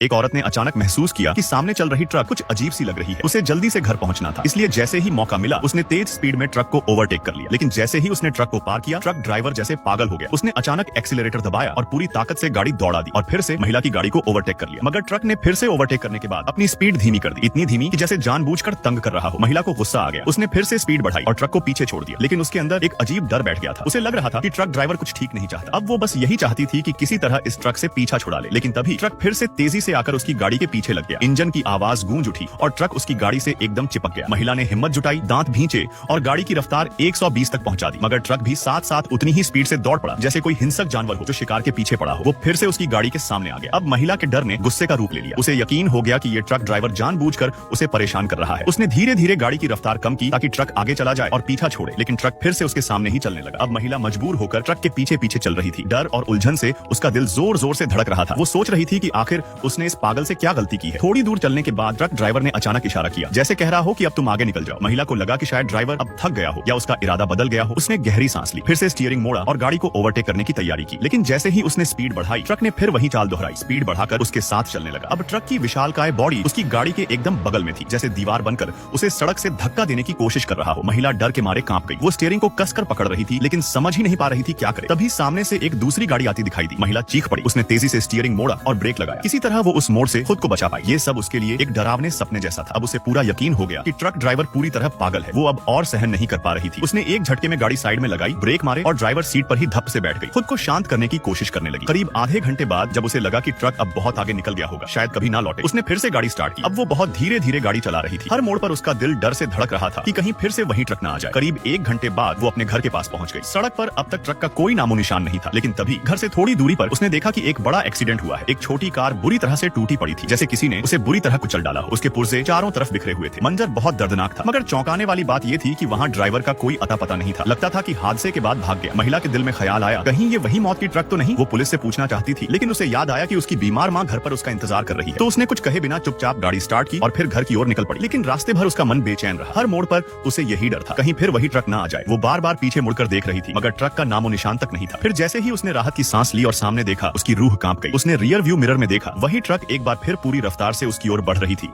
एक औरत ने अचानक महसूस किया कि सामने चल रही ट्रक कुछ अजीब सी लग रही है। उसे जल्दी से घर पहुंचना था, इसलिए जैसे ही मौका मिला उसने तेज स्पीड में ट्रक को ओवरटेक कर लिया। लेकिन जैसे ही उसने ट्रक को पार किया, ट्रक ड्राइवर जैसे पागल हो गया। उसने अचानक एक्सीलरेटर दबाया और पूरी ताकत से गाड़ी दौड़ा दी और फिर से महिला की गाड़ी को ओवरटेक कर लिया। मगर ट्रक ने फिर से ओवरटेक करने के बाद अपनी स्पीड धीमी कर दी, इतनी धीमी कि जैसे जानबूझकर तंग कर रहा हो। महिला को गुस्सा आ गया, उसने फिर से स्पीड बढ़ाई और ट्रक को पीछे छोड़ दिया। लेकिन उसके अंदर एक अजीब डर बैठ गया था। उसे लग रहा था कि ट्रक ड्राइवर कुछ ठीक नहीं चाहता। अब वो बस यही चाहती थी कि किसी तरह इस ट्रक से पीछा छुड़ा ले। लेकिन तभी ट्रक फिर से तेजी से आकर उसकी गाड़ी के पीछे लग गया। इंजन की आवाज गूंज उठी और ट्रक उसकी गाड़ी से एकदम चिपक गया। महिला ने हिम्मत जुटाई, दांत भींचे और गाड़ी की रफ्तार 120 तक पहुंचा दी। मगर ट्रक भी साथ साथ उतनी ही स्पीड से दौड़ पड़ा जैसे कोई हिंसक जानवर हो जो शिकार के पीछे पड़ा हो। वो फिर से उसकी गाड़ी के सामने आ गया। अब महिला के डर ने गुस्से का रूप ले लिया। उसे यकीन हो गया कि ये ट्रक ड्राइवर जानबूझकर उसे परेशान कर रहा है। उसने धीरे धीरे गाड़ी की रफ्तार कम की ताकि ट्रक आगे चला जाए और पीछा छोड़े। लेकिन ट्रक फिर से उसके सामने ही चलने लगा। अब महिला मजबूर होकर ट्रक के पीछे पीछे चल रही थी। डर और उलझन से उसका दिल जोर जोर से धड़क रहा था। वो सोच रही थी कि आखिर उसने इस पागल से क्या गलती की है। थोड़ी दूर चलने के बाद ट्रक ड्राइवर ने अचानक इशारा किया, जैसे कह रहा हो कि अब तुम आगे निकल जाओ। महिला को लगा कि शायद ड्राइवर अब थक गया हो या उसका इरादा बदल गया हो। उसने गहरी सांस ली, फिर से स्टीयरिंग मोड़ा और गाड़ी को ओवरटेक करने की तैयारी की। लेकिन जैसे ही उसने स्पीड बढ़ाई, ट्रक ने फिर वही चाल दोहराई। स्पीड बढ़ाकर उसके साथ चलने लगा। अब ट्रक की विशालकाय बॉडी उसकी गाड़ी के एकदम बगल में थी, जैसे दीवार बनकर उसे सड़क से धक्का देने की कोशिश कर रहा हो। महिला डर के मारे कांप गई। वो स्टीयरिंग को कसकर पकड़ रही थी, लेकिन समझ ही नहीं पा रही थी क्या करे। तभी सामने से एक दूसरी गाड़ी आती दिखाई दी। महिला चीख पड़ी। उसने तेजी से स्टीयरिंग मोड़ा और ब्रेक लगाया। किसी तरह वो उस मोड़ से खुद को बचा पाई। ये सब उसके लिए एक डरावने सपने जैसा था। अब उसे पूरा यकीन हो गया कि ट्रक ड्राइवर पूरी तरह पागल है। वो अब और सहन नहीं कर पा रही थी। उसने एक झटके में गाड़ी साइड में लगाई, ब्रेक मारे और ड्राइवर सीट पर ही धप से बैठ गई। खुद को शांत करने की कोशिश करने लगी। करीब आधे घंटे बाद जब उसे लगा कि ट्रक अब बहुत आगे निकल गया होगा, शायद कभी ना लौटे, उसने फिर से गाड़ी स्टार्ट की। अब वो बहुत धीरे धीरे गाड़ी चला रही थी। हर मोड़ पर उसका दिल डर से धड़क रहा था कि कहीं फिर से वही ट्रक ना आ जाए। करीब एक घंटे बाद वो अपने घर के पास पहुंच गई। सड़क पर अब तक ट्रक का कोई नामो निशान नहीं था। लेकिन तभी घर से थोड़ी दूरी पर उसने देखा कि एक बड़ा एक्सीडेंट हुआ है। एक छोटी कार बुरी तरह से टूटी पड़ी थी, जैसे किसी ने उसे बुरी तरह कुचल डाला हो। उसके पुर्जे चारों तरफ बिखरे हुए थे। मंजर बहुत दर्दनाक था। मगर चौंकाने वाली बात यह थी कि वहाँ ड्राइवर का कोई अता पता नहीं था। लगता था कि हादसे के बाद भाग गया। महिला के दिल में ख्याल आया, कहीं ये वही मौत की ट्रक तो नहीं। वो पुलिस से पूछना चाहती थी, लेकिन उसे याद आया कि उसकी बीमार माँ घर पर उसका इंतजार कर रही है। तो उसने कुछ कहे बिना चुपचाप गाड़ी स्टार्ट की और फिर घर की ओर निकल पड़ी। लेकिन रास्ते भर उसका मन बेचैन रहा। हर मोड़ पर उसे यही डर था, कहीं फिर वही ट्रक ना आ जाए। वो बार बार पीछे मुड़कर देख रही थी, मगर ट्रक का नामो निशान तक नहीं था। फिर जैसे ही उसने राहत की सांस ली और सामने देखा, उसकी रूह कांप गई। उसने रियर व्यू मिरर में देखा, वही ट्रक एक बार फिर पूरी रफ्तार से उसकी ओर बढ़ रही थी।